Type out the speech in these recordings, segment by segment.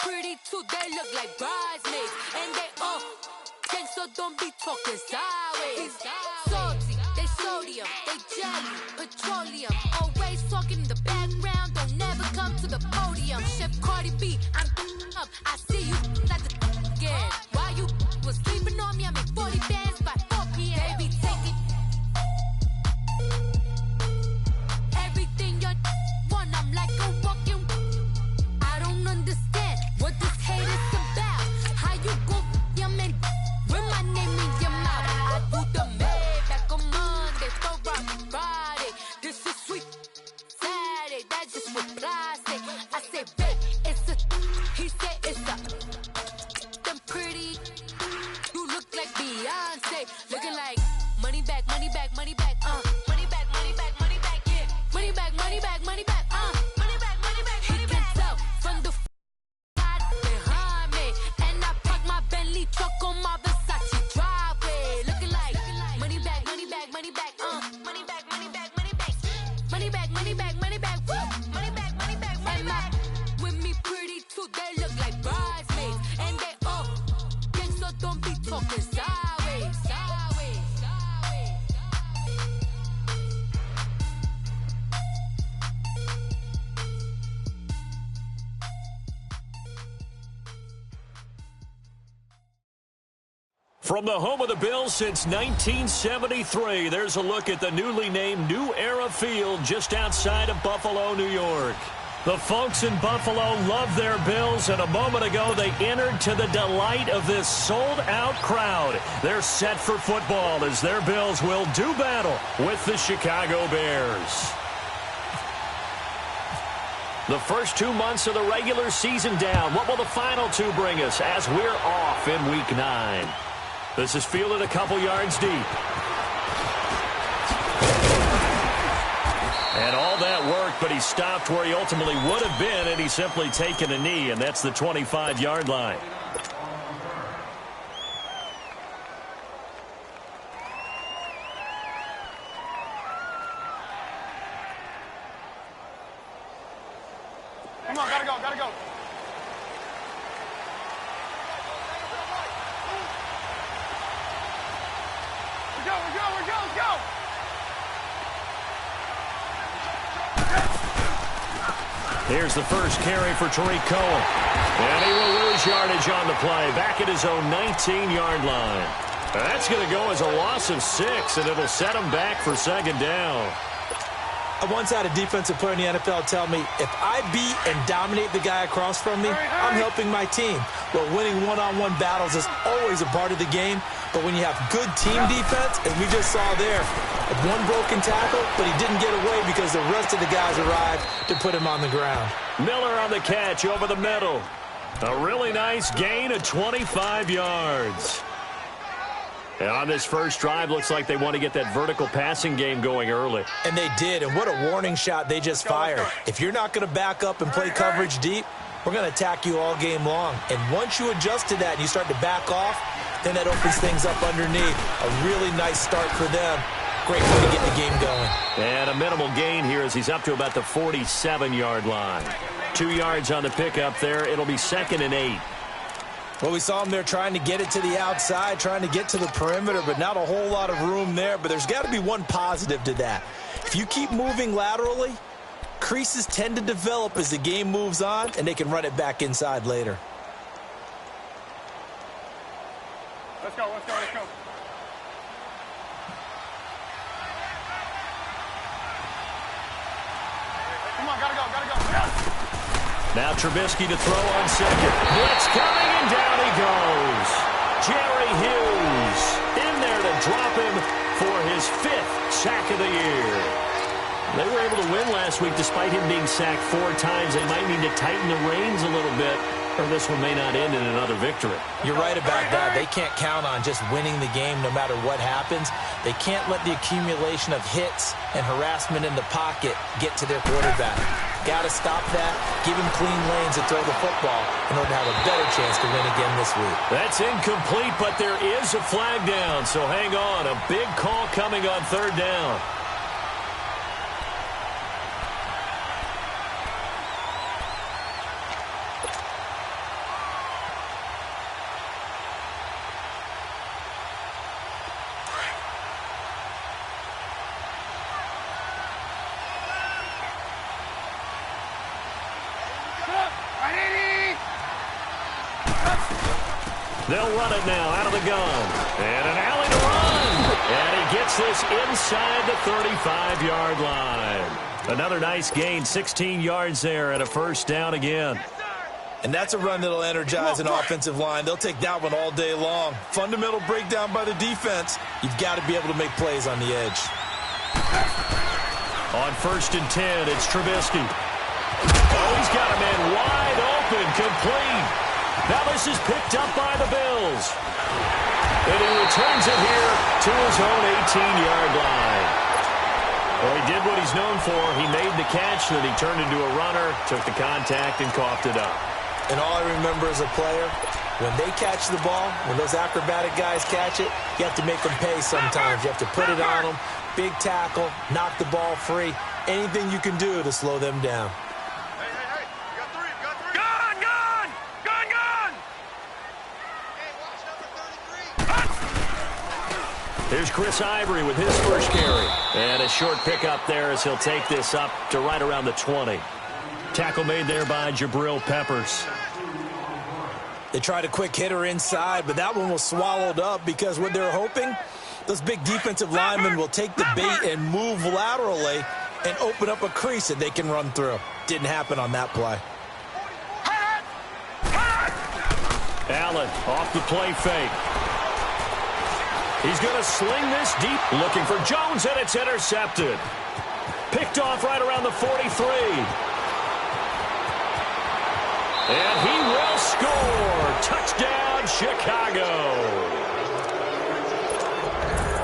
pretty too, they look like bridesmaids. And they all gang, so don't be talking sideways. Salty, they sodium, they jelly, petroleum. Always talking in the background, don't never come to the podium. Chef Cardi B, I'm up, I see you like the again. Why you was sleeping on me, I make 40 bands by 4 p.m. Baby, take it. Everything you want, I'm like a walking. I don't understand what this hate is about. How you go, your man, with my name in your mouth. I do the Maybach on Monday, throw rock Friday. This is sweet Saturday, that's just what I say. I say, babe, it's a, he said it's a, them pretty. You look like Beyonce, looking like money back, money back, money back, money back, money back, money back, yeah. Money back, money back, money back, money back, money back, money back. He can tell from the side behind me, and I park my Bentley truck on my Versace driveway, looking like money back, money back, money back, money back, money back, money back, money back, money back, money back, woo, money back, money back, money back. With me pretty too, they look like bridesmaids, and they all gang, so don't be talking sideways, sideways, sideways. From the home of the Bills since 1973, there's a look at the newly named New Era Field just outside of Buffalo, New York. The folks in Buffalo love their Bills, and a moment ago they entered to the delight of this sold-out crowd. They're set for football as their Bills will do battle with the Chicago Bears. The first 2 months of the regular season down. What will the final two bring us as we're off in Week 9? This is fielded a couple yards deep. And all that work, but he stopped where he ultimately would have been, and he's simply taken a knee, and that's the 25-yard line. Come on, gotta go, gotta go. We're go, let's go. Here's the first carry for Tariq Cohen. And he will lose yardage on the play, back at his own 19-yard line. That's going to go as a loss of 6, and it'll set him back for second down. I once had a defensive player in the NFL tell me, if I beat and dominate the guy across from me, I'm helping my team. Well, winning one-on-one battles is always a part of the game, but when you have good team defense, as we just saw there, one broken tackle, but he didn't get away because the rest of the guys arrived to put him on the ground. Miller on the catch over the middle. A really nice gain of 25 yards. And on this first drive, looks like they want to get that vertical passing game going early. And they did, and what a warning shot they just fired. If you're not going to back up and play coverage deep, we're going to attack you all game long. And once you adjust to that and you start to back off, then that opens things up underneath. A really nice start for them. Great way to get the game going. And a minimal gain here as he's up to about the 47-yard line. 2 yards on the pickup there. It'll be 2nd and 8. Well, we saw him there trying to get it to the outside, trying to get to the perimeter, but not a whole lot of room there. But there's got to be one positive to that. If you keep moving laterally, creases tend to develop as the game moves on, and they can run it back inside later. Let's go, let's go, let's go. Come on, gotta go, gotta go. Yes! Now Trubisky to throw on second. Blitz coming, and down he goes. Jerry Hughes in there to drop him for his 5th sack of the year. They were able to win last week despite him being sacked 4 times. They might need to tighten the reins a little bit, or this one may not end in another victory. You're right about that. They can't count on just winning the game no matter what happens. They can't let the accumulation of hits and harassment in the pocket get to their quarterback. Got to stop that, give him clean lanes to throw the football in order to have a better chance to win again this week. That's incomplete, but there is a flag down, so hang on. A big call coming on 3rd down. They'll run it now out of the gun. And an alley to run. And he gets this inside the 35-yard line. Another nice gain, 16 yards there and a first down again. And that's a run that'll energize an offensive line. They'll take that one all day long. Fundamental breakdown by the defense. You've got to be able to make plays on the edge. On 1st and 10, it's Trubisky. Oh, he's got a man wide open, complete. Now this is picked up by the Bills. And he returns it here to his own 18-yard line. Well, he did what he's known for. He made the catch, then he turned into a runner, took the contact, and coughed it up. And all I remember as a player, when they catch the ball, when those acrobatic guys catch it, you have to make them pay sometimes. You have to put it on them, big tackle, knock the ball free, anything you can do to slow them down. Hey, you got three, you got three. Gun! Hey, watch number 33. Here's Chris Ivory with his first carry. And a short pickup there as he'll take this up to right around the 20. Tackle made there by Jabril Peppers. They tried a quick hitter inside, but that one was swallowed up because what they're hoping, those big defensive linemen will take the bait and move laterally and open up a crease that they can run through. Didn't happen on that play. Allen off the play fake. He's going to sling this deep, looking for Jones, and it's intercepted. Picked off right around the 43. And he will score. Touchdown, Chicago.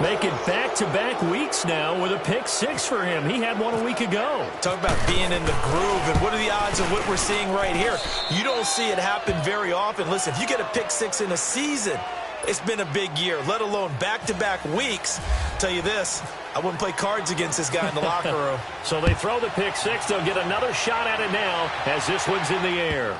Making back-to-back weeks now with a pick 6 for him. He had one a week ago. Talk about being in the groove, and what are the odds of what we're seeing right here? You don't see it happen very often. Listen, if you get a pick 6 in a season, it's been a big year, let alone back-to-back weeks. Tell you this, I wouldn't play cards against this guy in the locker room. So they throw the pick 6. They'll get another shot at it now as this one's in the air.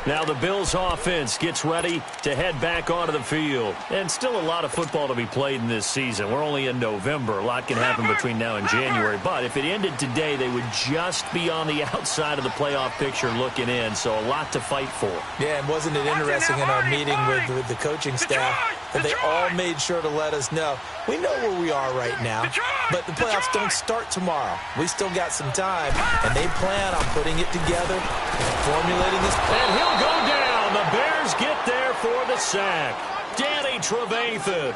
Now the Bills offense gets ready to head back onto the field. And still a lot of football to be played in this season. We're only in November. A lot can happen between now and January. But if it ended today, they would just be on the outside of the playoff picture looking in. So a lot to fight for. Yeah, and wasn't it interesting in our meeting with the coaching staff that they all made sure to let us know, we know where we are right now, but the playoffs don't start tomorrow. We still got some time, and they plan on putting it together and formulating this plan. And he'll go down. The Bears get there for the sack. Danny Trevathan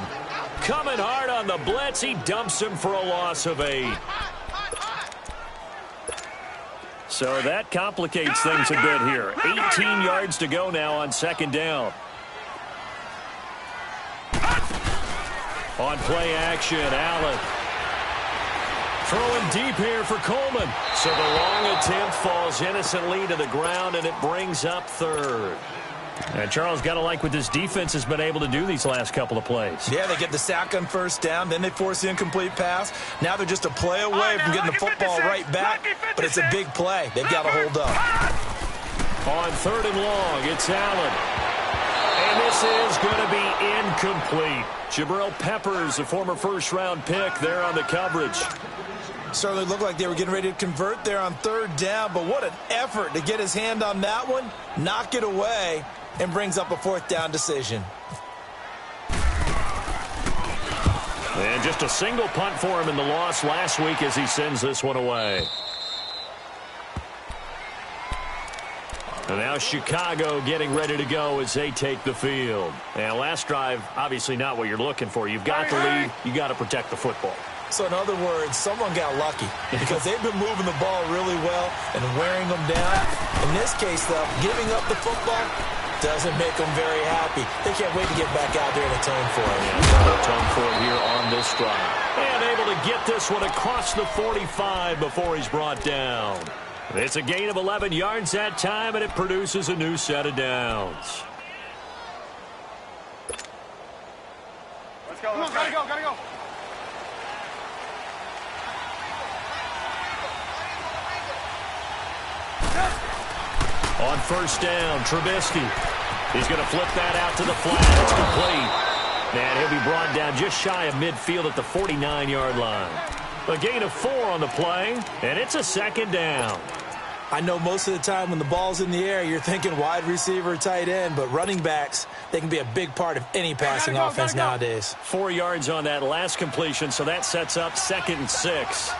coming hard on the blitz. He dumps him for a loss of 8. So that complicates things a bit here. 18 yards to go now on 2nd down. On play action, Allen. Throwing deep here for Coleman. So the long attempt falls innocently to the ground, and it brings up 3rd. And Charles, got to like what this defense has been able to do these last couple of plays. Yeah, they get the sack on 1st down, then they force the incomplete pass. Now they're just a play away from getting the football right back, but it's a big play. They've got to hold up. On 3rd and long, it's Allen. And this is going to be incomplete. Jabril Peppers, a former 1st-round pick, there on the coverage. Certainly looked like they were getting ready to convert there on 3rd down, but what an effort to get his hand on that one, knock it away, and brings up a 4th down decision. And just a single punt for him in the loss last week as he sends this one away. And now Chicago getting ready to go as they take the field. And last drive, obviously not what you're looking for. You've got the lead. You got to protect the football. So in other words, someone got lucky because they've been moving the ball really well and wearing them down. In this case, though, giving up the football doesn't make them very happy. They can't wait to get back out there and atone for it. Yeah, atone for it here on this drive. And able to get this one across the 45 before he's brought down. It's a gain of 11 yards that time, and it produces a new set of downs. Let's go. Come on, gotta go. On 1st down, Trubisky. He's going to flip that out to the flat. It's complete. And he'll be brought down just shy of midfield at the 49-yard line. A gain of 4 on the play, and it's a 2nd down. I know most of the time when the ball's in the air, you're thinking wide receiver, tight end, but running backs, they can be a big part of any passing offense nowadays. 4 yards on that last completion, so that sets up 2nd and 6.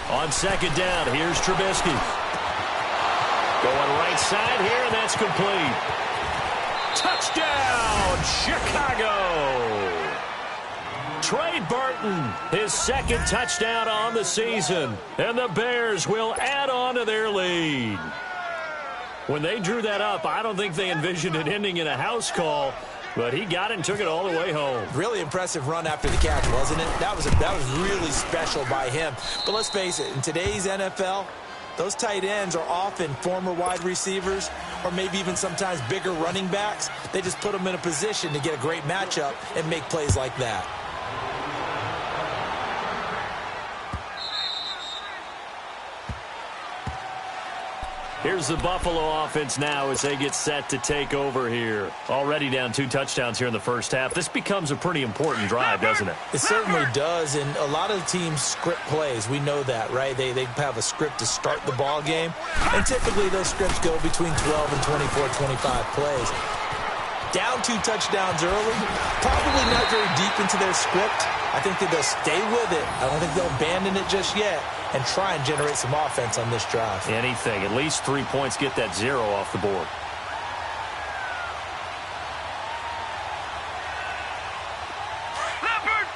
On 2nd down, here's Trubisky. Going right side here, and that's complete. Touchdown, Chicago! Trey Burton, his 2nd touchdown on the season, and the Bears will add on to their lead. When they drew that up, I don't think they envisioned it ending in a house call, but he got it and took it all the way home. Really impressive run after the catch, wasn't it? That was really special by him. But let's face it, in today's NFL, those tight ends are often former wide receivers or maybe even sometimes bigger running backs. They just put them in a position to get a great matchup and make plays like that. Here's the Buffalo offense now as they get set to take over here. Already down 2 touchdowns here in the first half. This becomes a pretty important drive, doesn't it? It certainly does, and a lot of teams script plays. We know that, right? They have a script to start the ball game, and typically those scripts go between 12 and 24, 25 plays. Down 2 touchdowns early, probably not very deep into their script. I think that they'll stay with it. I don't think they'll abandon it just yet and try and generate some offense on this drive. Anything. At least 3 points, get that 0 off the board. Leopard!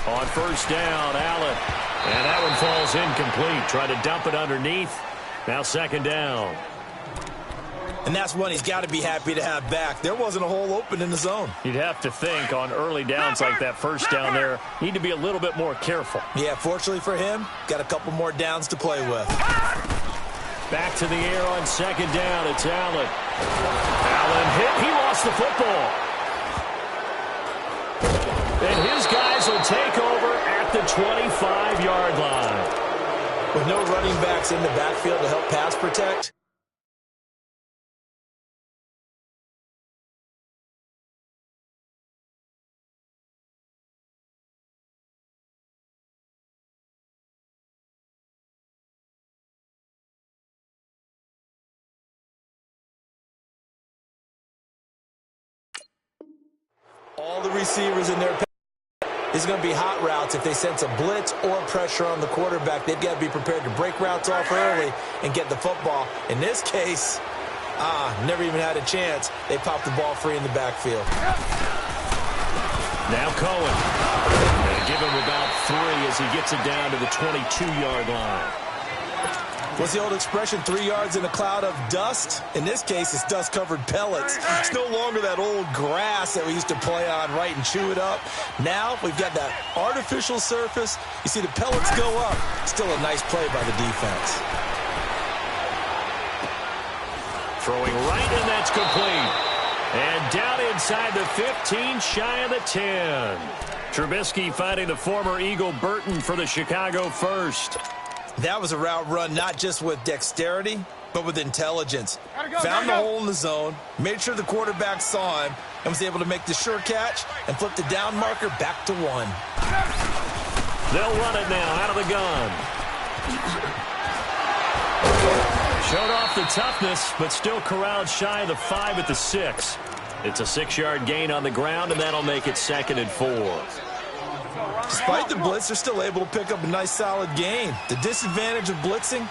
On 1st down, Allen. And that one falls incomplete. Try to dump it underneath. Now 2nd down. And that's one he's got to be happy to have back. There wasn't a hole open in the zone. You'd have to think on early downs like that 1st down there, need to be a little bit more careful. Yeah, fortunately for him, got a couple more downs to play with. Back to the air on 2nd down. It's Allen. Allen hit. He lost the football. And his guys will take over at the 25-yard line. With no running backs in the backfield to help pass protect, all the receivers in their is going to be hot routes. If they sense a blitz or pressure on the quarterback, they've got to be prepared to break routes off early and get the football. In this case, never even had a chance. They popped the ball free in the backfield. Now Cohen. They give him about 3 as he gets it down to the 22-yard line. What's the old expression, 3 yards in a cloud of dust? In this case, it's dust-covered pellets. It's no longer that old grass that we used to play on, right, and chew it up. Now we've got that artificial surface. You see the pellets go up. Still a nice play by the defense. Throwing right, and that's complete. And down inside the 15, shy of the 10. Trubisky finding the former Eagle Burton for the Chicago first. That was a route run not just with dexterity, but with intelligence. Found the hole in the zone, made sure the quarterback saw him, and was able to make the sure catch and flip the down marker back to 1. They'll run it now out of the gun. Showed off the toughness, but still corralled shy of the 5 at the 6. It's a 6-yard gain on the ground, and that'll make it 2nd and 4. Despite the blitz, they're still able to pick up a nice, solid gain. The disadvantage of blitzing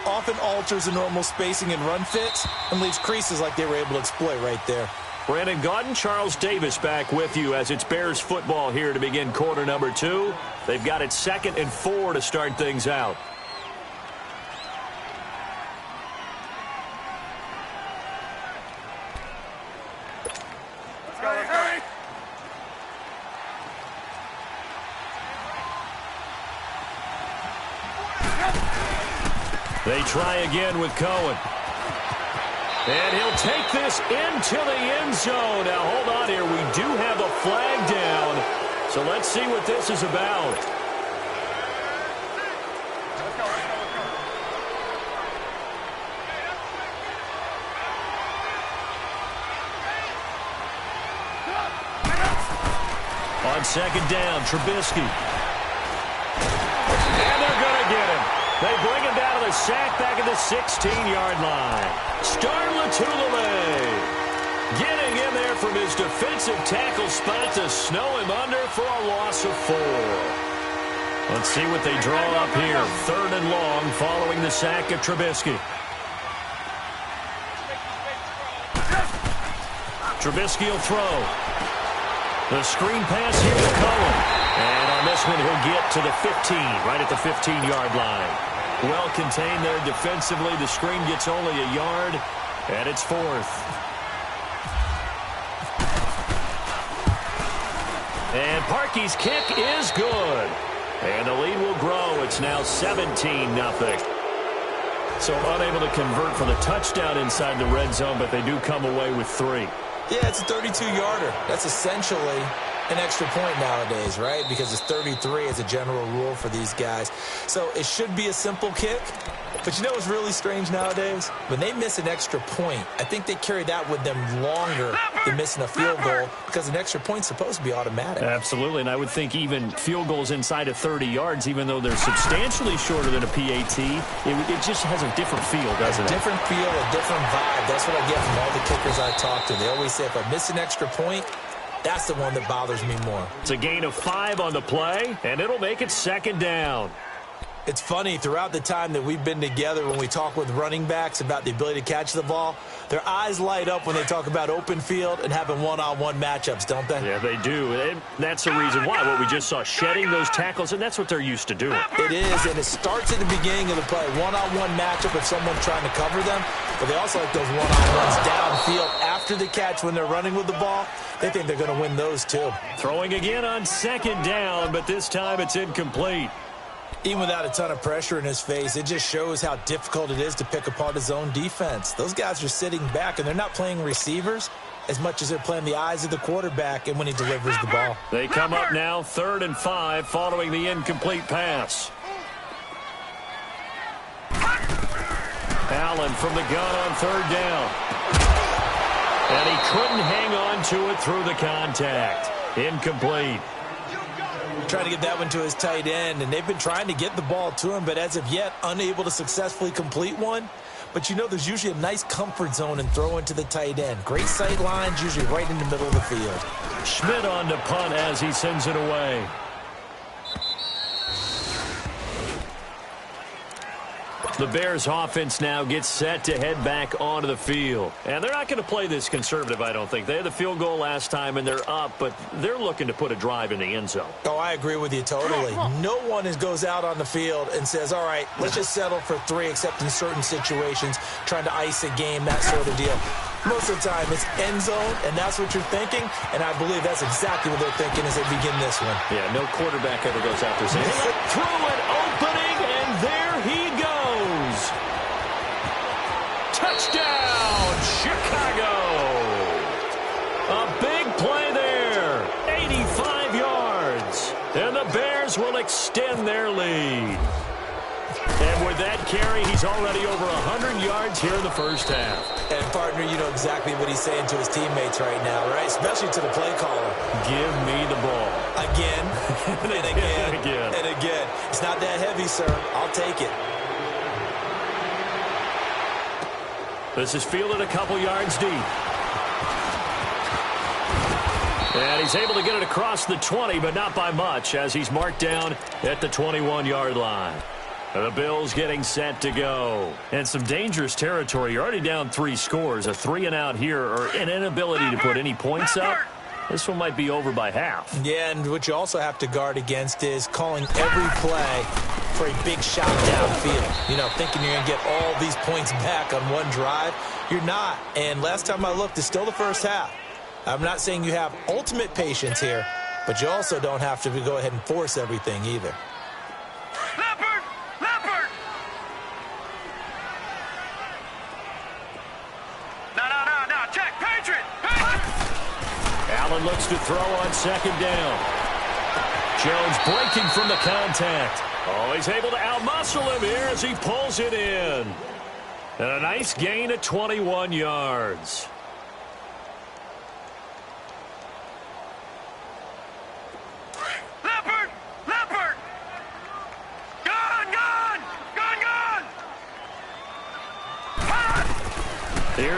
often alters the normal spacing and run fits and leaves creases like they were able to exploit right there. Brandon Gaudin, Charles Davis back with you as it's Bears football here to begin quarter number 2. They've got it 2nd and 4 to start things out. They try again with Cohen. And he'll take this into the end zone. Now, hold on here. We do have a flag down. So let's see what this is about. On second down, Trubisky. And they're going to get him. They bring him down to the sack back at the 16-yard line. Start Latulele getting in there from his defensive tackle spot to snow him under for a loss of 4. Let's see what they draw up here. 3rd and long following the sack of Trubisky. Trubisky will throw. The screen pass here to Cohen. And on this one, he'll get to the 15, right at the 15-yard line. Well contained there defensively. The screen gets only a yard, and it's 4th. And Parkey's kick is good. And the lead will grow. It's now 17-0. So unable to convert for the touchdown inside the red zone, but they do come away with 3. Yeah, it's a 32-yarder. That's essentially an extra point nowadays, right? Because it's 33 as a general rule for these guys. So it should be a simple kick. But you know what's really strange nowadays? When they miss an extra point, I think they carry that with them longer than missing a field goal because an extra point's supposed to be automatic. Absolutely, and I would think even field goals inside of 30 yards, even though they're substantially shorter than a PAT, it just has a different feel, doesn't it? A different feel, a different vibe. That's what I get from all the kickers I talk to. They always say if I miss an extra point, that's the one that bothers me more. It's a gain of 5 on the play, and it'll make it 2nd down. It's funny, throughout the time that we've been together, when we talk with running backs about the ability to catch the ball, their eyes light up when they talk about open field and having one-on-one matchups, don't they? Yeah, they do. And that's the reason why. What we just saw, shedding those tackles, and that's what they're used to doing. It is, and it starts at the beginning of the play. One-on-one matchup if someone's trying to cover them, but they also like those one-on-ones downfield after the catch when they're running with the ball. They think they're going to win those, too. Throwing again on 2nd down, but this time it's incomplete. Even without a ton of pressure in his face, it just shows how difficult it is to pick apart his own defense. Those guys are sitting back, and they're not playing receivers as much as they're playing the eyes of the quarterback and when he delivers the ball. They come up now 3rd and 5 following the incomplete pass. Allen from the gun on 3rd down. And he couldn't hang on to it through the contact. Incomplete. Trying to get that one to his tight end, and they've been trying to get the ball to him, but as of yet, unable to successfully complete one. But you know there's usually a nice comfort zone in throwing to the tight end. Great sight lines, usually right in the middle of the field. Schmidt on to punt as he sends it away. The Bears offense now gets set to head back onto the field. And they're not going to play this conservative, I don't think. They had the field goal last time, and they're up, but they're looking to put a drive in the end zone. Oh, I agree with you totally. No one goes out on the field and says, all right, let's just settle for 3, except in certain situations, trying to ice a game, that sort of deal. Most of the time, it's end zone, and that's what you're thinking, and I believe that's exactly what they're thinking as they begin this one. Yeah, no quarterback ever goes out there saying, through an opening, and there he goes. Touchdown, Chicago! A big play there, 85 yards, and the Bears will extend their lead. And with that carry, he's already over 100 yards here in the first half. And, partner, you know exactly what he's saying to his teammates right now, right? Especially to the play caller. Give me the ball. Again, and again, and again. and again. It's not that heavy, sir. I'll take it. This is fielded a couple yards deep. And he's able to get it across the 20, but not by much, as he's marked down at the 21-yard line. The Bills getting set to go. And some dangerous territory. You're already down 3 scores. A 3-and-out here, or an inability to put any points up. This one might be over by half. Yeah, and what you also have to guard against is calling every play for a big shot downfield. You know, thinking you're going to get all these points back on one drive. You're not. And last time I looked, it's still the first half. I'm not saying you have ultimate patience here, but you also don't have to go ahead and force everything either. Allen looks to throw on 2nd down. Jones breaking from the contact. Oh, he's able to outmuscle him here as he pulls it in. And a nice gain of 21 yards.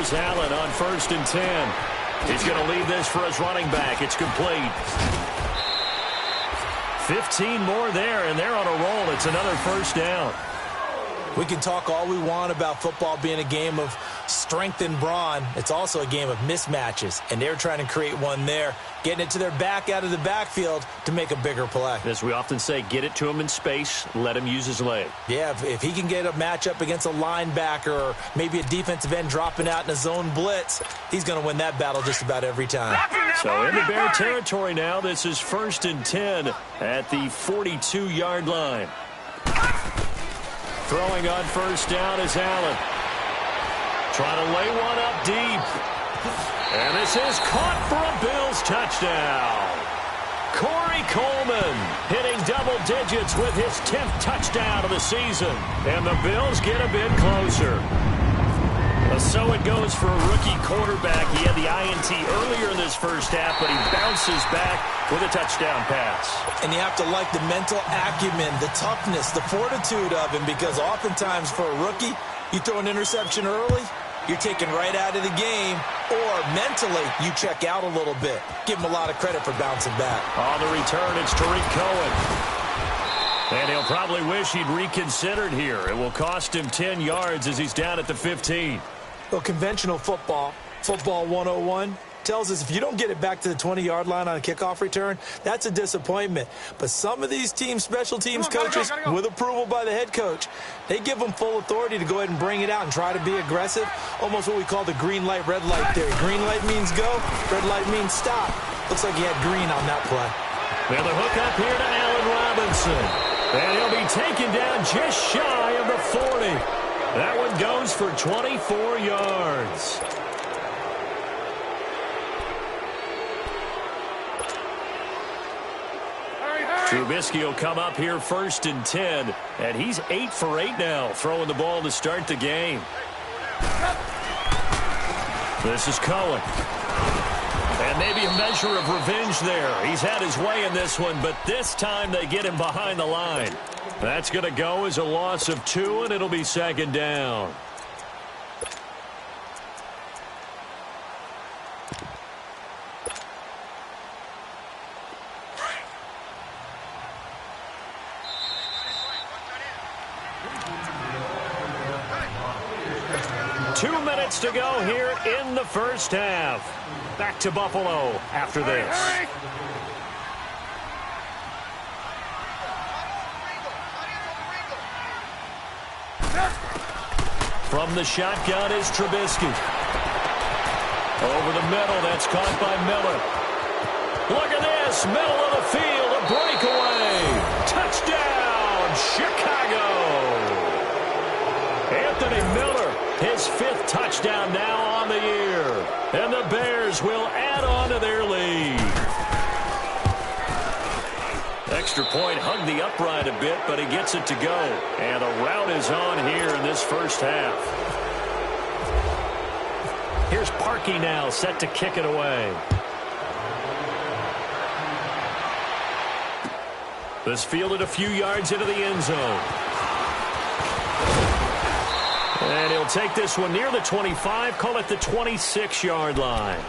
Here's Allen on 1st and 10. He's going to leave this for his running back. It's complete. 15 more there, and they're on a roll. It's another first down. We can talk all we want about football being a game of strength and brawn. It's also a game of mismatches, and they're trying to create one there, getting it to their back out of the backfield to make a bigger play. As we often say, get it to him in space, let him use his leg. Yeah, if he can get a matchup against a linebacker or maybe a defensive end dropping out in a zone blitz, he's going to win that battle just about every time. So into Bear territory now. This is 1st and 10 at the 42-yard line. Throwing on 1st down is Allen. Trying to lay one up deep. And this is caught for a Bills touchdown. Corey Coleman hitting double digits with his 10th touchdown of the season. And the Bills get a bit closer. So it goes for a rookie quarterback. He had the INT earlier in this first half, but he bounces back with a touchdown pass. And you have to like the mental acumen, the toughness, the fortitude of him, because oftentimes for a rookie, you throw an interception early, you're taken right out of the game, or mentally you check out a little bit. Give him a lot of credit for bouncing back. On the return, it's Tariq Cohen. And he'll probably wish he'd reconsidered here. It will cost him 10 yards as he's down at the 15. Well, conventional football 101, tells us if you don't get it back to the 20-yard line on a kickoff return, that's a disappointment. But some of these teams, special teams coaches, with approval by the head coach, they give them full authority to go ahead and bring it out and try to be aggressive, almost what we call the green light, red light theory. Green light means go, red light means stop. Looks like he had green on that play. Now the hook up here to Allen Robinson. And he'll be taken down just shy of the 40. That one goes for 24 yards. Trubisky will come up here 1st and 10, and he's 8 for 8 now, throwing the ball to start the game. This is Cohen. And maybe a measure of revenge there. He's had his way in this one, but this time they get him behind the line. That's going to go as a loss of 2, and it'll be 2nd down. Two minutes to go here in the first half. Back to Buffalo after this. From the shotgun is Trubisky. Over the middle, that's caught by Miller. Look at this, middle of the field, a breakaway. Touchdown, Chicago. Anthony Miller, his 5th touchdown now on the year. And the Bears will add on to their lead. Extra point hugged the upright a bit, but he gets it to go. And the route is on here in this first half. Here's Parkey now, set to kick it away. This fielded a few yards into the end zone. And he'll take this one near the 25, call it the 26-yard line.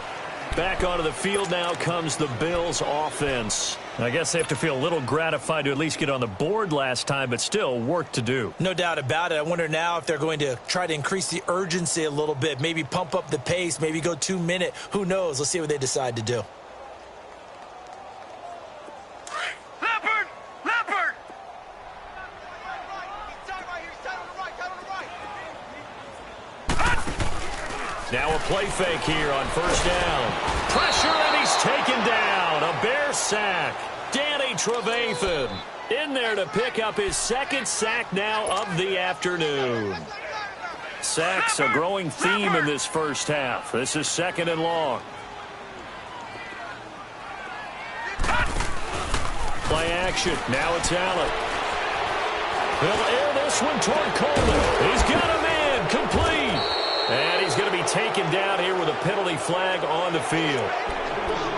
Back onto the field now comes the Bills offense. I guess they have to feel a little gratified to at least get on the board last time, but still work to do. No doubt about it. I wonder now if they're going to try to increase the urgency a little bit, maybe pump up the pace, maybe go 2-minute. Who knows? Let's see what they decide to do. Now a play fake here on 1st down. Pressure, and he's taken down. A Bear sack. Danny Trevathan in there to pick up his 2nd sack now of the afternoon. Sacks a growing theme in this first half. This is 2nd and long. Play action. Now it's Allen. He'll air this one toward Coleman. He's got a man complete. And he's going to be taken down here with a penalty flag on the field.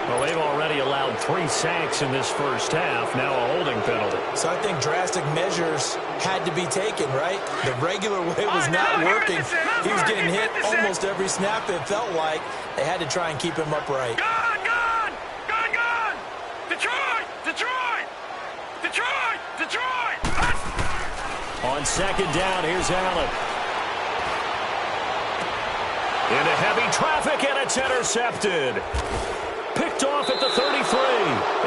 Well, they've already allowed 3 sacks in this first half, now a holding penalty. So I think drastic measures had to be taken, right? The regular way was not working. He was getting hit almost every snap, it felt like. They had to try and keep him upright. Gone! Gone! Gone! Gone! Detroit! Detroit! Detroit! Detroit! On second down, here's Allen. Into heavy traffic, and it's intercepted. Picked off at the 33.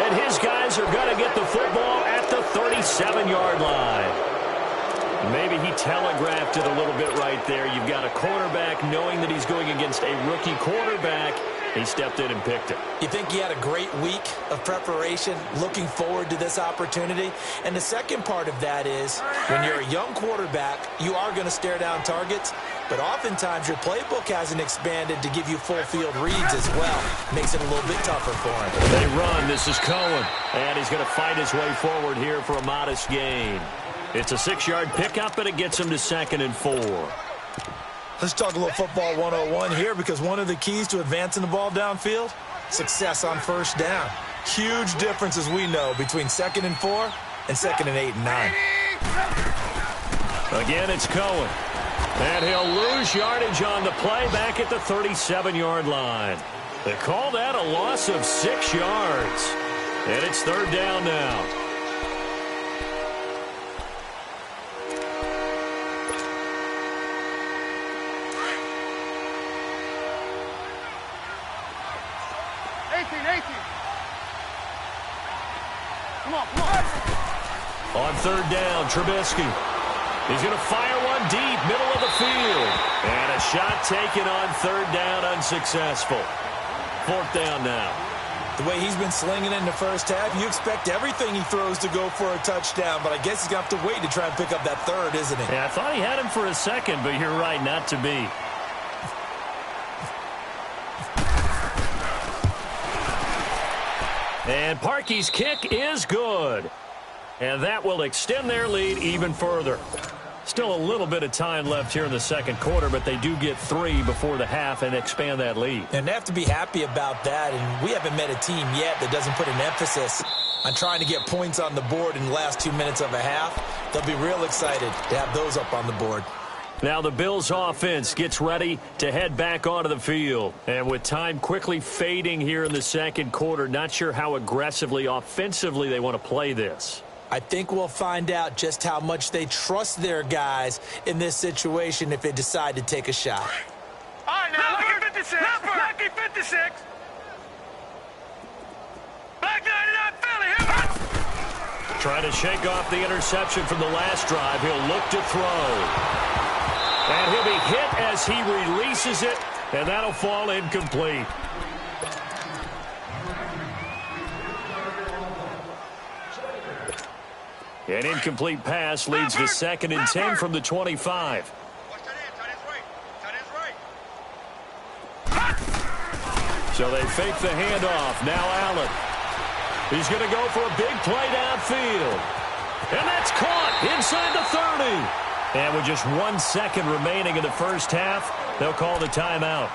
And his guys are going to get the football at the 37-yard line. Maybe he telegraphed it a little bit right there. You've got a quarterback knowing that he's going against a rookie quarterback. He stepped in and picked it. You think he had a great week of preparation, looking forward to this opportunity? And the second part of that is, when you're a young quarterback, you are going to stare down targets, but oftentimes your playbook hasn't expanded to give you full field reads as well. Makes it a little bit tougher for him. They run. This is Cohen. And he's going to fight his way forward here for a modest gain. It's a 6-yard pickup, and it gets him to 2nd and 4. Let's talk a little football 101 here, because one of the keys to advancing the ball downfield, success on first down. Huge difference, as we know, between 2nd and 4 and 2nd and 8 and 9. Again, it's Cohen. And he'll lose yardage on the play back at the 37-yard line. They call that a loss of 6 yards. And it's 3rd down now. On 3rd down, Trubisky. He's going to fire one deep, middle of the field. And a shot taken on 3rd down, unsuccessful. 4th down now. The way he's been slinging in the first half, you expect everything he throws to go for a touchdown, but I guess he's going to have to wait to try and pick up that 3rd, isn't he? Yeah, I thought he had him for a second, but you're right, not to be. And Parkey's kick is good. And that will extend their lead even further. Still a little bit of time left here in the 2nd quarter, but they do get 3 before the half and expand that lead. And they have to be happy about that, and we haven't met a team yet that doesn't put an emphasis on trying to get points on the board in the last 2 minutes of a half. They'll be real excited to have those up on the board. Now the Bills offense gets ready to head back onto the field. And with time quickly fading here in the 2nd quarter, not sure how aggressively, offensively they want to play this. I think we'll find out just how much they trust their guys in this situation if they decide to take a shot. All right, now, Lucky 56. Lucky 56. Black 99 Philly. Trying to shake off the interception from the last drive. He'll look to throw. And he'll be hit as he releases it, and that'll fall incomplete. An incomplete pass leads to 2nd and 10 from the 25. So they fake the handoff. Now Allen. He's going to go for a big play downfield. And that's caught inside the 30. And with just 1 second remaining in the first half, they'll call the timeout.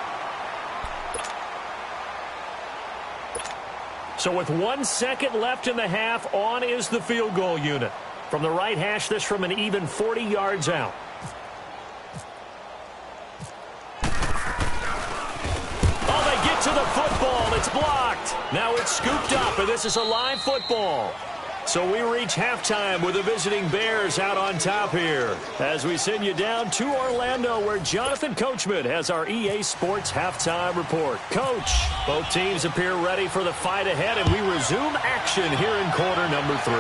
So with 1 second left in the half, on is the field goal unit. From the right hash, this from an even 40 yards out. Oh, they get to the football. It's blocked. Now it's scooped up, and this is a live football. So we reach halftime with the visiting Bears out on top here as we send you down to Orlando, where Jonathan Coachman has our EA Sports halftime report. Coach, both teams appear ready for the fight ahead, and we resume action here in quarter number 3.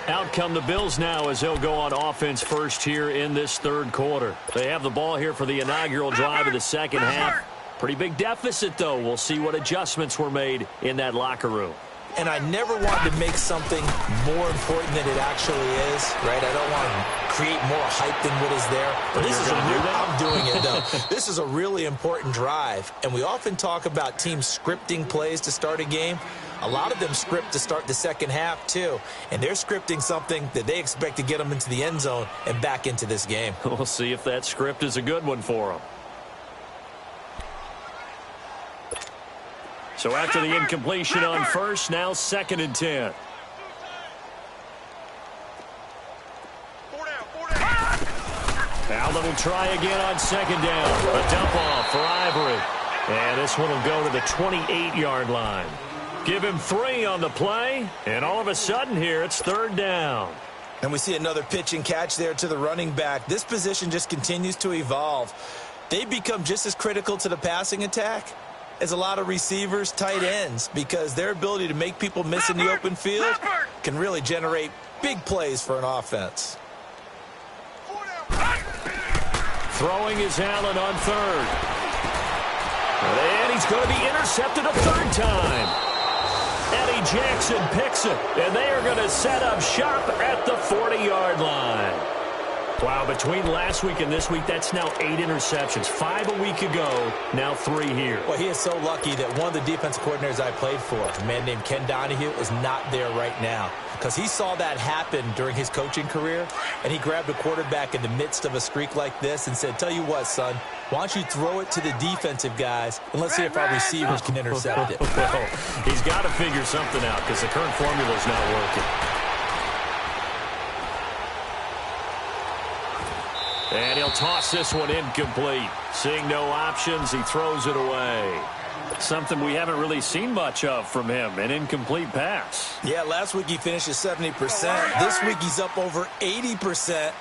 Out come the Bills now as they'll go on offense first here in this 3rd quarter. They have the ball here for the inaugural drive of the 2nd half. Pretty big deficit, though. We'll see what adjustments were made in that locker room. And I never want to make something more important than it actually is, right? I don't want to create more hype than what is there. But this is I'm doing it, though. This is a really important drive. And we often talk about teams scripting plays to start a game. A lot of them script to start the second half, too. And they're scripting something that they expect to get them into the end zone and back into this game. We'll see if that script is a good one for them. So after the incompletion on first, now 2nd and 10. Allen will try again on 2nd down. A dump off for Ivory. And this one will go to the 28-yard line. Give him 3 on the play, and all of a sudden here it's 3rd down. And we see another pitch and catch there to the running back. This position just continues to evolve. They become just as critical to the passing attack as a lot of receivers, tight ends, because their ability to make people miss in the open field can really generate big plays for an offense. Throwing is Allen on 3rd. And he's going to be intercepted a 3rd time. Eddie Jackson picks it, and they are going to set up shop at the 40-yard line. Wow, between last week and this week, that's now 8 interceptions. 5 a week ago, now 3 here. Well, he is so lucky that one of the defensive coordinators I played for, a man named Ken Donahue, is not there right now. Because he saw that happen during his coaching career, and he grabbed a quarterback in the midst of a streak like this and said, tell you what, son, why don't you throw it to the defensive guys, and let's see if our receivers can intercept it. Well, he's got to figure something out because the current formula is not working. And he'll toss this one incomplete. Seeing no options, he throws it away. Something we haven't really seen much of from him, an incomplete pass. Yeah, last week he finished at 70%. This week he's up over 80%.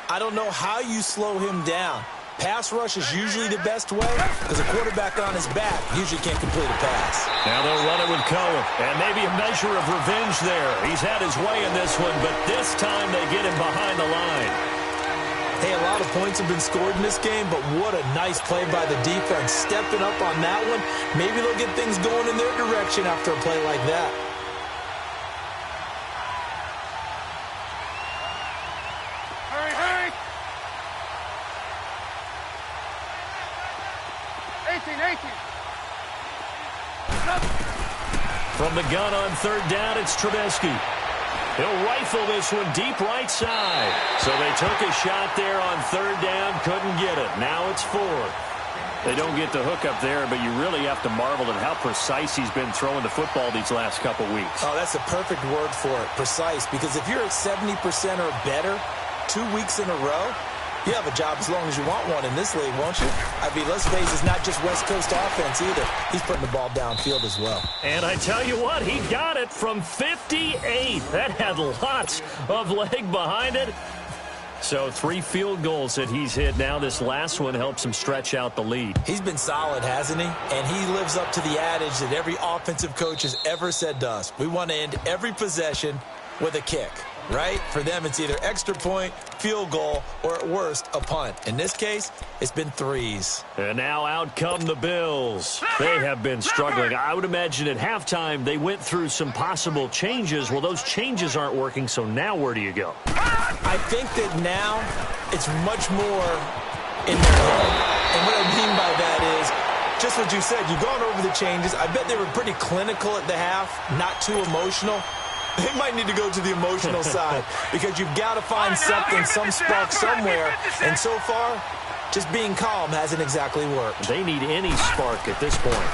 I don't know how you slow him down. Pass rush is usually the best way because a quarterback on his back usually can't complete a pass. Now they'll run it with Cohen, and maybe a measure of revenge there. He's had his way in this one, but this time they get him behind the line. Hey, a lot of points have been scored in this game, but what a nice play by the defense. Stepping up on that one, maybe they'll get things going in their direction after a play like that. Hurry, hurry! 18. From the gun on 3rd down, it's Trubisky. He'll rifle this one deep right side. So they took a shot there on 3rd down, couldn't get it. Now it's 4th. They don't get the hook up there, but you really have to marvel at how precise he's been throwing the football these last couple weeks. Oh, that's a perfect word for it, precise, because if you're at 70% or better 2 weeks in a row, you have a job as long as you want one in this league, won't you? I mean, let's face it, it's not just West Coast offense either. He's putting the ball downfield as well. And I tell you what, he got it from 58. That had lots of leg behind it. So 3 field goals that he's hit now. This last one helps him stretch out the lead. He's been solid, hasn't he? And he lives up to the adage that every offensive coach has ever said to us. We want to end every possession with a kick, right? For them, it's either extra point, field goal, or at worst, a punt. In this case, it's been 3s. And now out come the Bills. They have been struggling. I would imagine at halftime they went through some possible changes. Well, those changes aren't working, so now where do you go? I think that now it's much more in their head. And what I mean by that is, just what you said, you've gone over the changes. I bet they were pretty clinical at the half, not too emotional. They might need to go to the emotional side because you've got to find something, some spark somewhere. And so far, just being calm hasn't exactly worked. They need any spark at this point.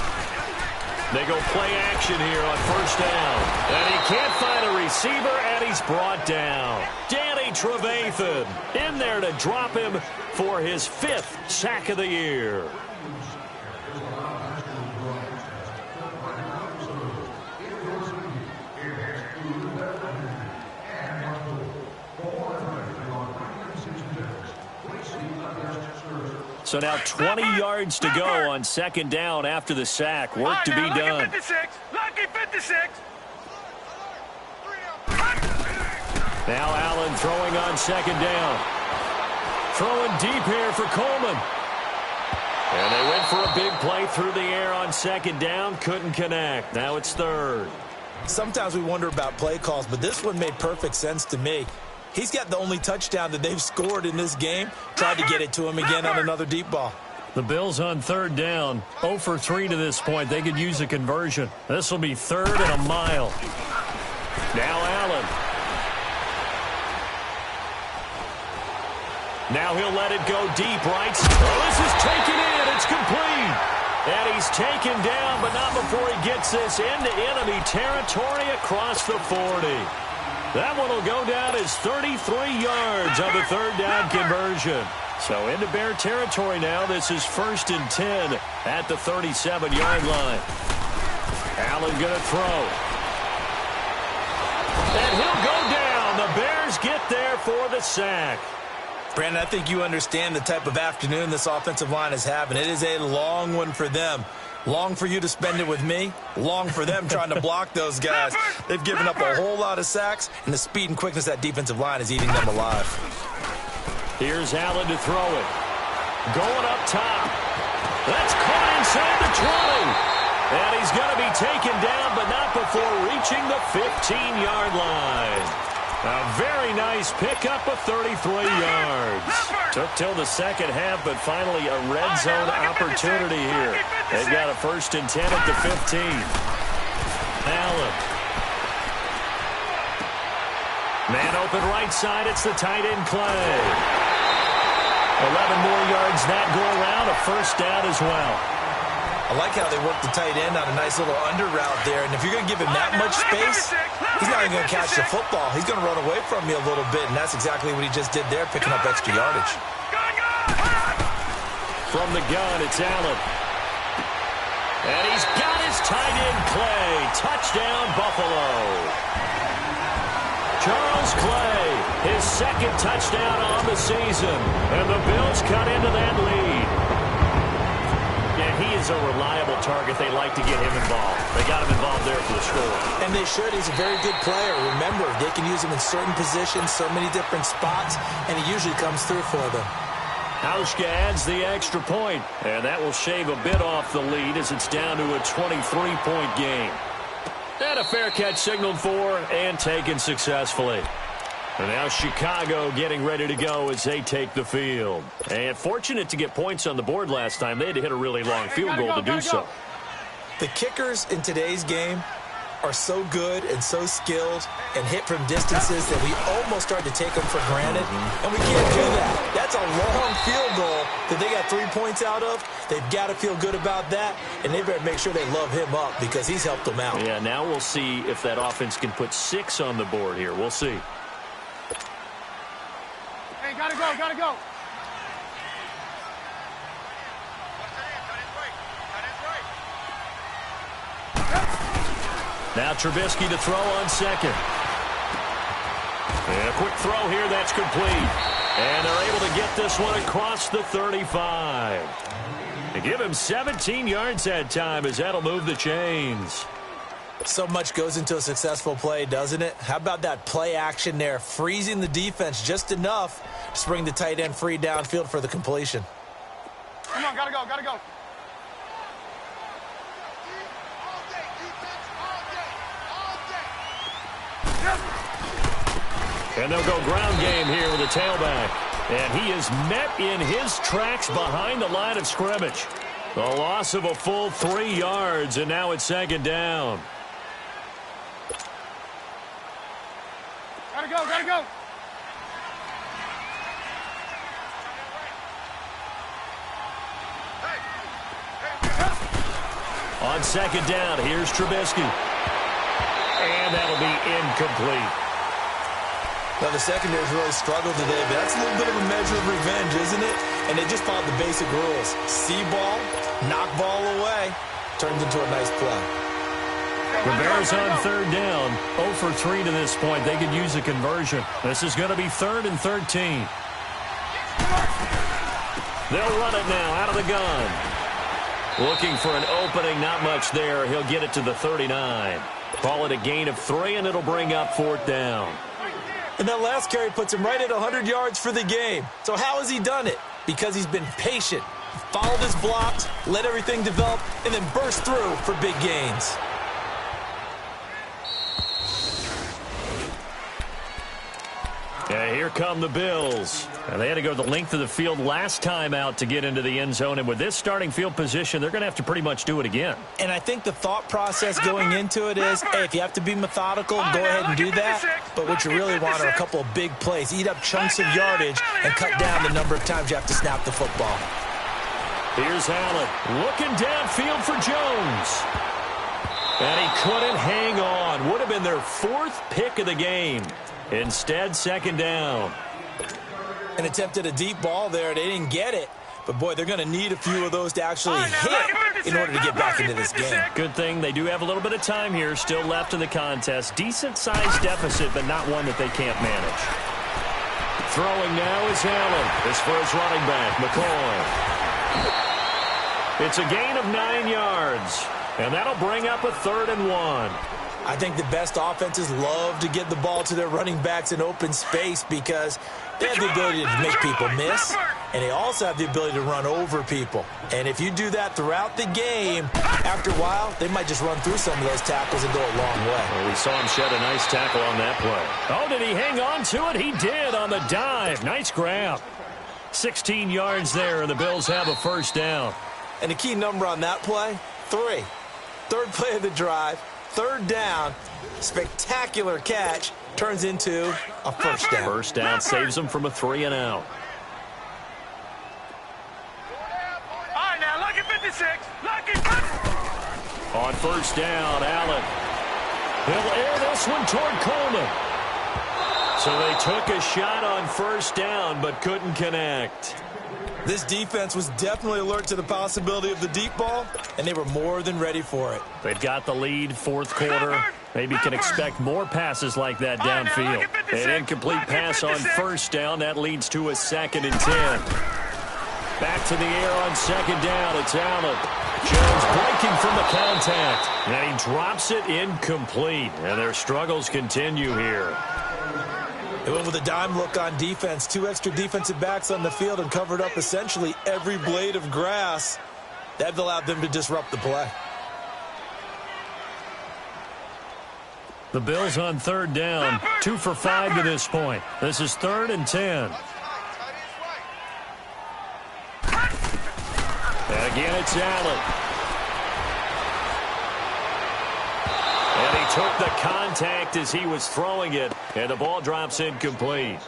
They go play action here on 1st down. And he can't find a receiver, and he's brought down. Danny Trevathan in there to drop him for his 5th sack of the year. So now 20 yards to go on 2nd down after the sack. Work to be done. Lucky 56. Lucky 56. Now Allen throwing on 2nd down. Throwing deep here for Coleman. And they went for a big play through the air on 2nd down. Couldn't connect. Now it's 3rd. Sometimes we wonder about play calls, but this one made perfect sense to me. He's got the only touchdown that they've scored in this game. Tried to get it to him again on another deep ball. The Bills on third down, 0 for 3 to this point. They could use a conversion. This will be 3rd and a mile. Now Allen. Now he'll let it go deep, right? Oh, this is taken in. It's complete. And he's taken down, but not before he gets this into enemy territory across the 40. That one will go down as 33 yards on the third down conversion. So into Bear territory now. This is 1st and 10 at the 37-yard line. Allen going to throw. And he'll go down. The Bears get there for the sack. Brandon, I think you understand the type of afternoon this offensive line is having. It is a long one for them. Long for you to spend it with me. Long for them trying to block those guys. They've given up a whole lot of sacks, and the speed and quickness of that defensive line is eating them alive. Here's Allen to throw it. Going up top. That's caught inside the 20. And he's going to be taken down, but not before reaching the 15-yard line. A very nice pickup of 33 yards. Took till the second half, but finally a red zone opportunity here. They've got a 1st and 10 at the 15. Allen. Man open right side. It's the tight end Clay. 11 more yards that go around. A 1st down as well. I like how they work the tight end on a nice little under route there. And if you're going to give him that much space, he's not even going to catch the football. He's going to run away from you a little bit, and that's exactly what he just did there, picking up extra yardage. From the gun, it's Allen. And he's got his tight end Clay. Touchdown, Buffalo. Charles Clay, his 2nd touchdown on the season. And the Bills cut into that lead. And he is a reliable target. They like to get him involved. They got him involved there for the score. And they should. He's a very good player. Remember, they can use him in certain positions, so many different spots, and he usually comes through for them. Hauschka adds the extra point, and that will shave a bit off the lead as it's down to a 23-point game. And a fair catch signaled for and taken successfully. And now Chicago getting ready to go as they take the field. And fortunate to get points on the board last time. They had to hit a really long field goal to do so. The kickers in today's game are so good and so skilled and hit from distances that we almost start to take them for granted. And we can't do that. That's a long field goal that they got 3 points out of. They've got to feel good about that, and they better make sure they love him up because he's helped them out. Yeah, now we'll see if that offense can put 6 on the board here. We'll see. Hey, gotta go, gotta go. Now Trubisky to throw on 2nd. And a quick throw here, that's complete. And they're able to get this one across the 35. They give him 17 yards that time as that'll move the chains. So much goes into a successful play, doesn't it? How about that play action there, freezing the defense just enough to bring the tight end free downfield for the completion. Come on, gotta go, gotta go. And they'll go ground game here with a tailback. And he is met in his tracks behind the line of scrimmage. The loss of a full 3 yards, and now it's 2nd down. Gotta go, gotta go. On 2nd down, here's Trubisky. And that'll be incomplete. Now, the secondary's really struggled today, but that's a little bit of a measure of revenge, isn't it? And they just followed the basic rules. See ball, knock ball away, turns into a nice play. The Bears on 3rd down, 0 for 3 to this point. They could use a conversion. This is going to be 3rd and 13. They'll run it now out of the gun. Looking for an opening, not much there. He'll get it to the 39. Call it a gain of 3, and it'll bring up 4th down. And that last carry puts him right at 100 yards for the game. So how has he done it? Because he's been patient, followed his blocks, let everything develop, and then burst through for big gains. Yeah, here come the Bills. And they had to go the length of the field last time out to get into the end zone. And with this starting field position, they're going to have to pretty much do it again. And I think the thought process going into it is, hey, if you have to be methodical, go ahead and do that. But what you really want are a couple of big plays. Eat up chunks of yardage and cut down the number of times you have to snap the football. Here's Allen looking downfield for Jones. And he couldn't hang on. Would have been their fourth pick of the game. Instead, second down. And attempted a deep ball there. They didn't get it. But, boy, they're going to need a few of those to actually hit in order to get back into this game. Good thing they do have a little bit of time here still left in the contest. Decent-sized deficit, but not one that they can't manage. Throwing now is Allen. This for his running back, McCoy. It's a gain of 9 yards. And that'll bring up a 3rd and 1. I think the best offenses love to get the ball to their running backs in open space because they have the ability to make people miss, and they also have the ability to run over people. And if you do that throughout the game, after a while, they might just run through some of those tackles and go a long way. Well, we saw him shed a nice tackle on that play. Oh, did he hang on to it? He did on the dive. Nice grab. 16 yards there, and the Bills have a first down. And the key number on that play, 3. Third play of the drive, 3rd down, spectacular catch, turns into a first down. First down saves them from a 3-and-out. All right, now, look at 56. Look at On first down, Allen. He'll air this one toward Coleman. So they took a shot on first down, but couldn't connect. This defense was definitely alert to the possibility of the deep ball, and they were more than ready for it. They've got the lead, fourth quarter. Maybe can expect more passes like that downfield. An incomplete pass on first down. That leads to a 2nd and 10. Back to the air on second down. It's Allen. Jones breaking from the contact. And he drops it incomplete. And their struggles continue here. They went with a dime look on defense. 2 extra defensive backs on the field and covered up essentially every blade of grass. That allowed them to disrupt the play. The Bills on 3rd down. 2 for 5 to this point. This is 3rd and 10. And again, it's Allen. And he took the contact as he was throwing it, and the ball drops incomplete.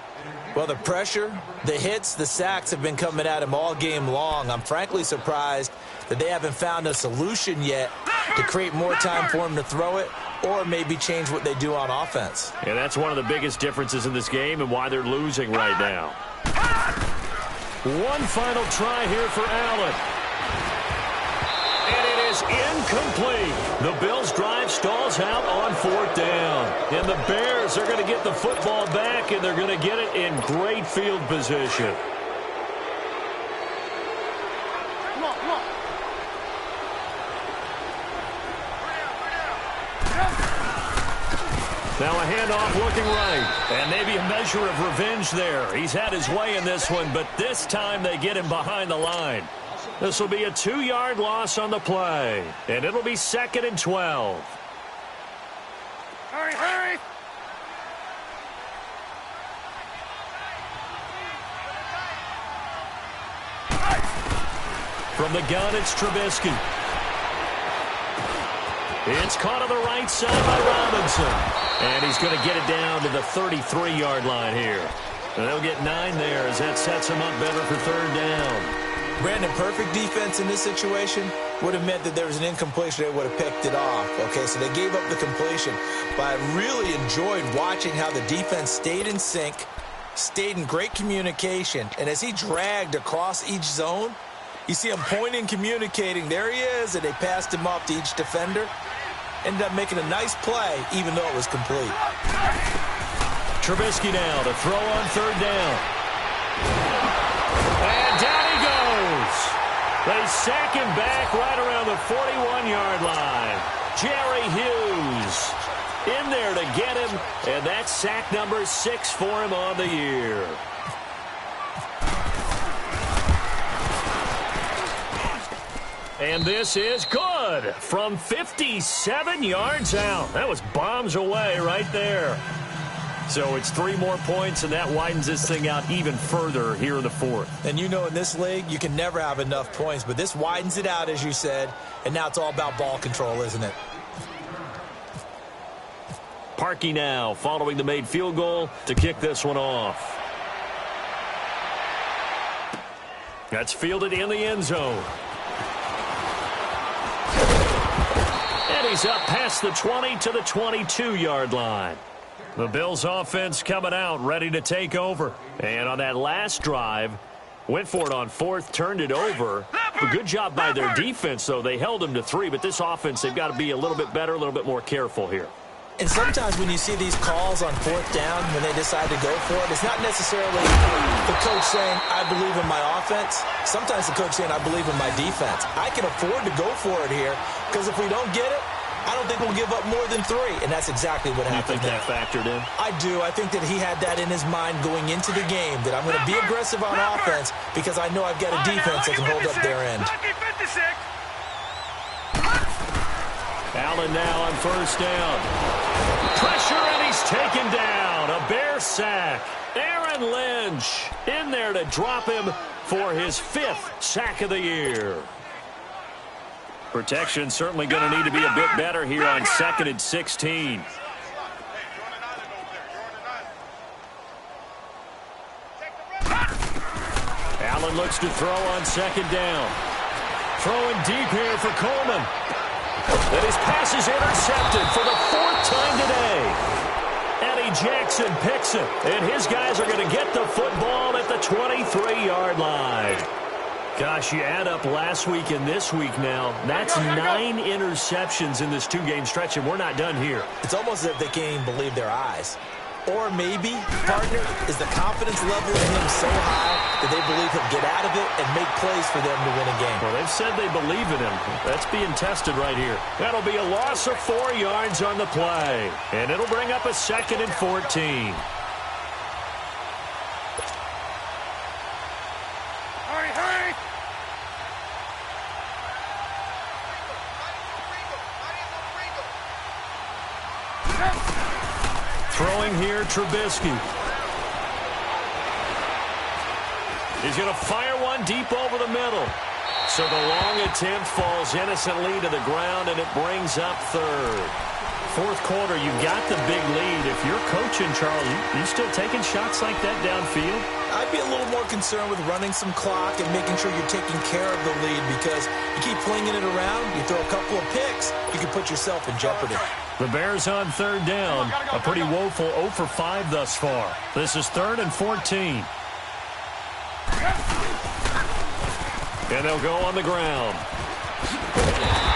Well, the pressure, the hits, the sacks have been coming at him all game long. I'm frankly surprised that they haven't found a solution yet to create more time for him to throw it or maybe change what they do on offense. And that's one of the biggest differences in this game and why they're losing right now. One final try here for Allen. And it is incomplete. The Bills' drive stalls out on 4th down. And the Bears are going to get the football back, and they're going to get it in great field position. Now a handoff looking right. And maybe a measure of revenge there. He's had his way in this one, but this time they get him behind the line. This will be a 2-yard loss on the play. And it'll be 2nd and 12. Hurry, hurry. From the gun, it's Trubisky. It's caught on the right side by Robinson. And he's going to get it down to the 33-yard line here. And they'll get 9 there as that sets him up better for 3rd down. Brandon, perfect defense in this situation would have meant that there was an incompletion. They would have picked it off. Okay, so they gave up the completion. But I really enjoyed watching how the defense stayed in sync, stayed in great communication. And as he dragged across each zone, you see him pointing, communicating. There he is, and they passed him off to each defender. Ended up making a nice play, even though it was complete. Trubisky now to throw on 3rd down. And down he goes. They sack him back right around the 41-yard line. Jerry Hughes in there to get him, and that's sack number 6 for him on the year. And this is good from 57 yards out. That was bombs away right there. So it's 3 more points, and that widens this thing out even further here in the fourth. And you know in this league, you can never have enough points, but this widens it out, as you said, and now it's all about ball control, isn't it? Parkey now following the made field goal to kick this one off. That's fielded in the end zone. And he's up past the 20 to the 22-yard line. The Bills offense coming out, ready to take over. And on that last drive, went for it on 4th, turned it over. A good job by their defense, though. They held them to 3, but this offense, they've got to be a little bit better, a little bit more careful here. And sometimes when you see these calls on 4th down, when they decide to go for it, it's not necessarily the coach saying, I believe in my offense. Sometimes the coach saying, I believe in my defense. I can afford to go for it here, because if we don't get it, I don't think we'll give up more than 3. And that's exactly what happened there. You think that factored in? I do. I think that he had that in his mind going into the game, that I'm going to be aggressive on offense because I know I've got a defense that can hold up their end. Allen now on 1st down. Pressure, and he's taken down. A Bear sack. Aaron Lynch in there to drop him for his 5th sack of the year. Protection certainly going to need to be a bit better here on 2nd and 16. Allen looks to throw on 2nd down. Throwing deep here for Coleman. And his pass is intercepted for the 4th time today. Eddie Jackson picks it, and his guys are going to get the football at the 23-yard line. Gosh, you add up last week and this week now, that's 9 interceptions in this 2-game stretch, and we're not done here. It's almost as if they can't even believe their eyes. Or maybe, partner, is the confidence level in him so high that they believe he'll get out of it and make plays for them to win a game. Well, they've said they believe in him. That's being tested right here. That'll be a loss of 4 yards on the play, and it'll bring up a 2nd and 14. Hurry, hurry! Throwing here, Trubisky. He's going to fire one deep over the middle. So the long attempt falls innocently to the ground, and it brings up 3rd. 4th quarter, you got the big lead. If you're coaching, Charles, you still taking shots like that downfield? I'd be a little more concerned with running some clock and making sure you're taking care of the lead, because you keep flinging it around, you throw a couple of picks, you can put yourself in jeopardy. The Bears on 3rd down. A pretty woeful 0 for 5 thus far. This is 3rd and 14. And they'll go on the ground.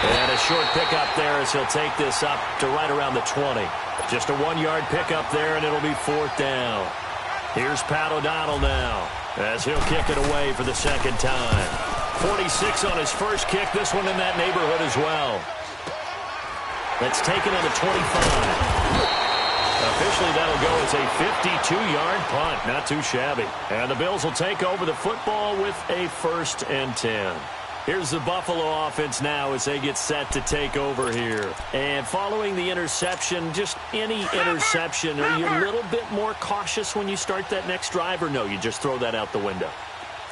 And a short pickup there as he'll take this up to right around the 20. Just a 1-yard pickup there, and it'll be 4th down. Here's Pat O'Donnell now as he'll kick it away for the 2nd time. 46 on his first kick. This one in that neighborhood as well. That's taken on the 25. Officially, that'll go as a 52-yard punt. Not too shabby. And the Bills will take over the football with a 1st and 10. Here's the Buffalo offense now as they get set to take over here. And following the interception, just any interception, are you a little bit more cautious when you start that next drive, or no, you just throw that out the window?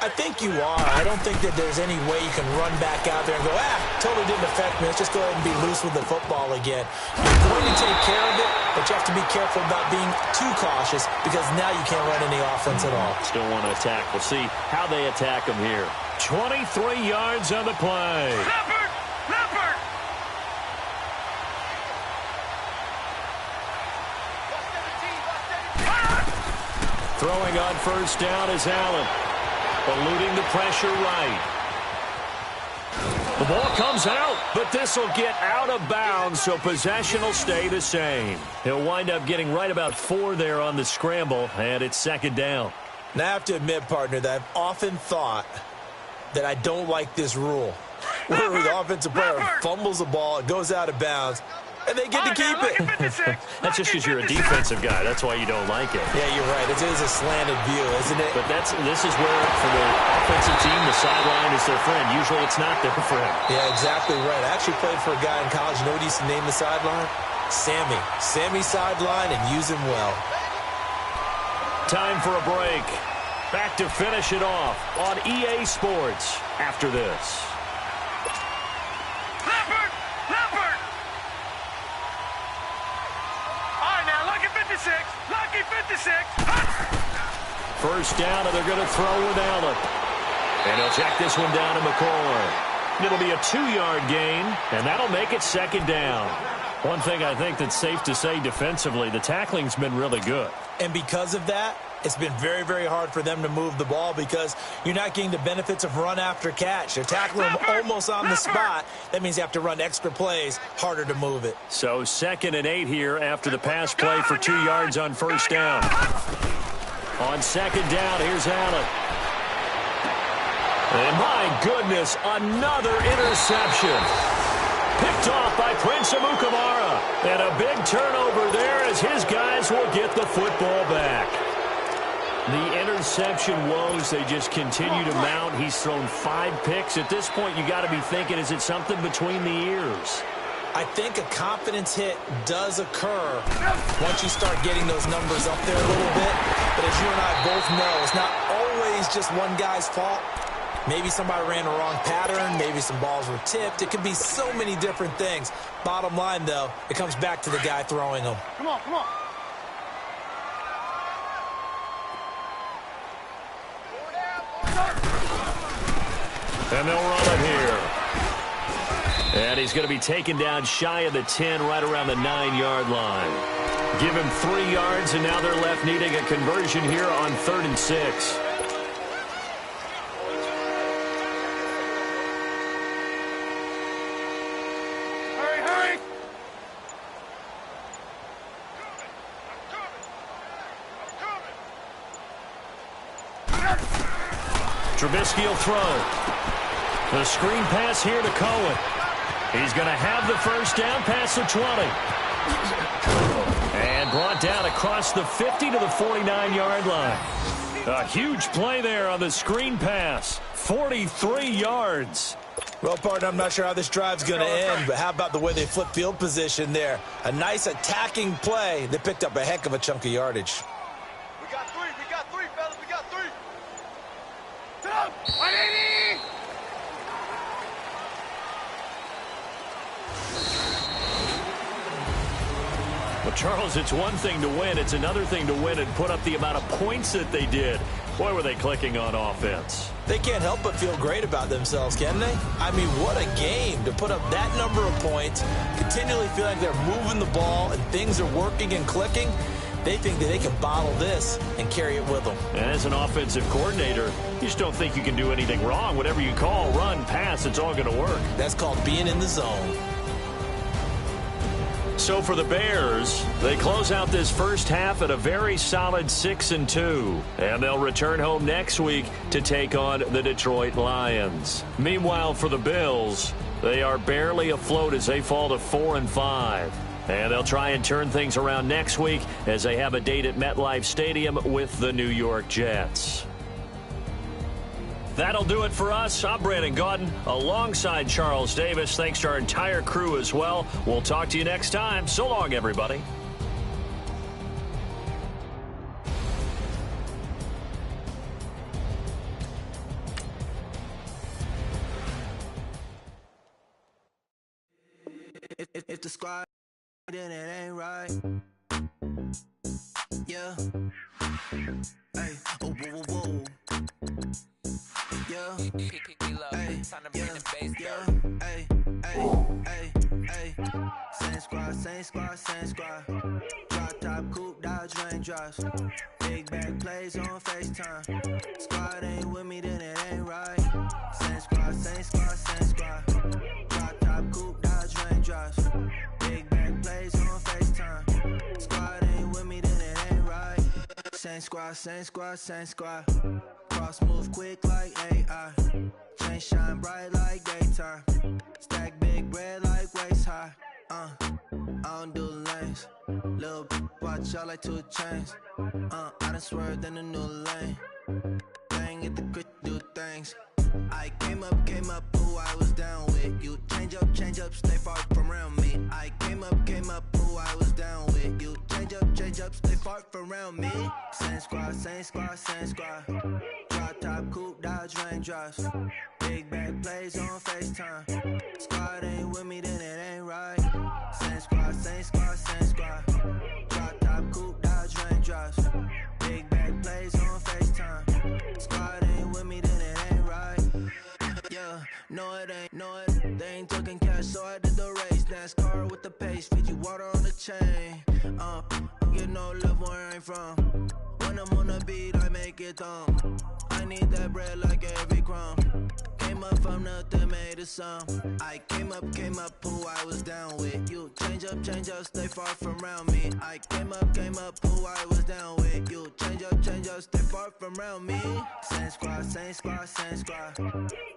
I think you are. I don't think that there's any way you can run back out there and go, totally didn't affect me. Let's just go ahead and be loose with the football again. You're going to take care of it, but you have to be careful about being too cautious, because now you can't run any offense at all. Still want to attack. We'll see how they attack them here. 23 yards on the play. Leopard! Leopard! Throwing on 1st down is Allen. Eluding the pressure right. The ball comes out, but this will get out of bounds, so possession will stay the same. He'll wind up getting right about 4 there on the scramble, and it's 2nd down. Now I have to admit, partner, that I've often thought that I don't like this rule, where the offensive player fumbles the ball, it goes out of bounds, and they get to keep it. That's just because you're a defensive guy. That's why you don't like it. Yeah, you're right. It is a slanted view, isn't it? But this is where, for the offensive team, the sideline is their friend. Usually it's not their friend. Yeah, exactly right. I actually played for a guy in college. You know what he used to name the sideline? Sammy. Sammy sideline, and use him well. Time for a break. Back to finish it off on EA Sports after this. Leopard! Leopard! All right, now, lucky 56. Lucky 56. First down, and they're going to throw with Allen. And he'll check this one down to McCoy. It'll be a 2-yard gain, and that'll make it second down. One thing I think that's safe to say defensively, the tackling's been really good. And because of that, it's been very, very hard for them to move the ball because you're not getting the benefits of run after catch. They're tackling them almost on the spot. That means you have to run extra plays, harder to move it. So 2nd and 8 here after the pass play for 2 yards on first down. On second down, here's Allen. And my goodness, another interception. Picked off by Prince Amukamara. And a big turnover there as his guys will get the football back. The interception woes, they just continue to mount. He's thrown 5 picks. At this point, you got to be thinking, is it something between the ears? I think a confidence hit does occur once you start getting those numbers up there a little bit. But as you and I both know, it's not always just one guy's fault. Maybe somebody ran the wrong pattern. Maybe some balls were tipped. It could be so many different things. Bottom line, though, it comes back to the guy throwing them. Come on, come on. And they'll run it here. And he's going to be taken down shy of the 10, right around the 9-yard line. Give him 3 yards, and now they're left needing a conversion here on 3rd and 6. Hurry, hurry. Trubisky will throw. The screen pass here to Cohen. He's going to have the first down past the 20. And brought down across the 50 to the 49-yard line. A huge play there on the screen pass. 43 yards. Well, partner, I'm not sure how this drive's going to end, but how about the way they flip field position there? A nice attacking play. They picked up a heck of a chunk of yardage. We got 3, fellas, we got 3. Sit up, 180. Well, Charles, it's one thing to win. It's another thing to win and put up the amount of points that they did. Boy, were they clicking on offense. They can't help but feel great about themselves, can they? I mean, what a game to put up that number of points, continually feel like they're moving the ball and things are working and clicking. They think that they can bottle this and carry it with them. And as an offensive coordinator, you just don't think you can do anything wrong. Whatever you call, run, pass, it's all going to work. That's called being in the zone. So for the Bears, they close out this first half at a very solid 6-2. And they'll return home next week to take on the Detroit Lions. Meanwhile, for the Bills, they are barely afloat as they fall to 4-5. And they'll try and turn things around next week as they have a date at MetLife Stadium with the New York Jets. That'll do it for us. I'm Brandon Gaudin alongside Charles Davis. Thanks to our entire crew as well. We'll talk to you next time. So long, everybody. If the squad, then it ain't right. Yeah. Hey. Oh, whoa, whoa, whoa. Yeah. Hey. Yeah. Hey. Hey. Hey. Same squad, same squad, same squad. Drop top, coupe, Dodge raindrops. Big back plays on FaceTime. Squad ain't with me, then it ain't right. Same squad, same squad, same squad. Drop top, coupe, Dodge raindrops. Big back plays on FaceTime. Squad ain't with me, then it ain't right. Same squad, same squad, same squad. Cross move quick like AI. Chain shine bright like daytime. Stack big bread like waist high. I don't do lanes. Little watch out like 2 chains. I done swerved in a new lane. Bang at the crit, do things. I came up, who I was down with. You change up, stay far from around me. I came up, who I was down with. You change up, stay far from around me. Same squad, same squad, same squad. Drop top, coupe, dodge, raindrops. Big bag plays on FaceTime. Squad ain't with me, then it ain't right. Same squad, same squad, same squad. Drop top, coupe, dodge, raindrops. Big bag plays on FaceTime. Squad ain't with me, then it ain't right. Yeah, no it ain't, no it. They ain't talking cash, so I did the race. NASCAR with the pace, Fiji water on the chain. Get no love where I'm from. When I'm on the beat, I make it thumb. I need that bread like every crumb. Came up from nothing, made a sum. I came up, who I was down with. You change up, stay far from around me. I came up, who I was down with. You change up, stay far from around me. Same squad, same squad, same squad.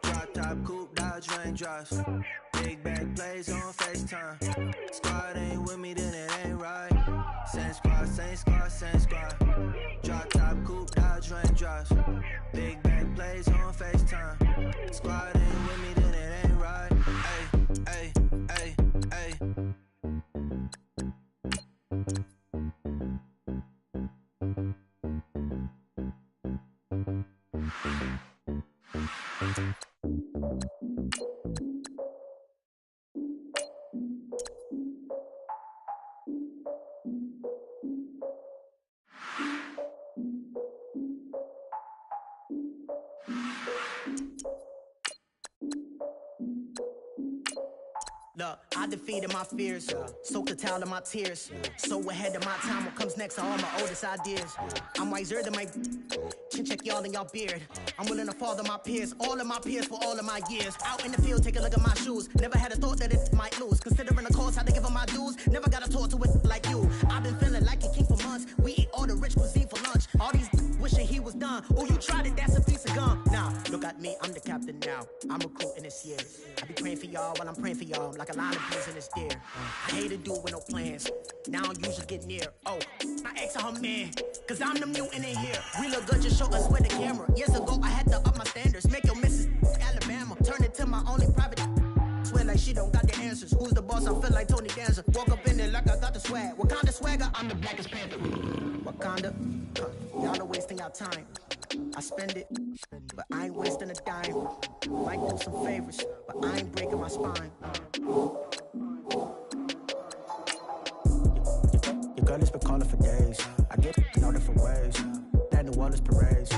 Drop top, coupe, dodge, raindrops. Big bag plays on FaceTime. Squad ain't with me, then it ain't right. Same squad, same squad, same squad. Drop top, coupe, dodge, raindrops. Big bag plays on FaceTime. Squad ain't with me, then it ain't right. Ay, ay, ay, ay. Look, I defeated my fears, soaked a towel in my tears. So ahead of my time, what comes next are all my oldest ideas. I'm wiser than my chin check y'all in y'all beard. I'm willing to father my peers, all of my peers for all of my years. Out in the field, take a look at my shoes. Never had a thought that it might lose. Considering the cost, how to give them my dues. Never got a talk to it like you. I've been feeling like a king for months. We eat all the rich cuisine for lunch. All these wishing he was done. Oh, you tried it, that's a piece of gum. Nah, look at me, I'm the captain now. I'm recruiting this year. I be praying for y'all while I'm praying for y'all. Like a line of bees in this deer. I hate to do it with no plans. Now I usually get near. Oh, I ask her man, cause I'm the mutant in here. We look good, just show us where the camera. Years ago, I had to up my standards. Make your missus Alabama. Turn it to my only private. Swear like she don't got the answers. Who's the boss? I feel like Tony Danza. Walk up in there like I got the swag. Wakanda swagger, I'm the blackest panther. Wakanda, y'all are wasting our time. I spend it, but I ain't wasting a dime. Might do some favors, but I ain't breaking my spine. Your girl has been calling for days. I get in all different ways. That New Orleans parades.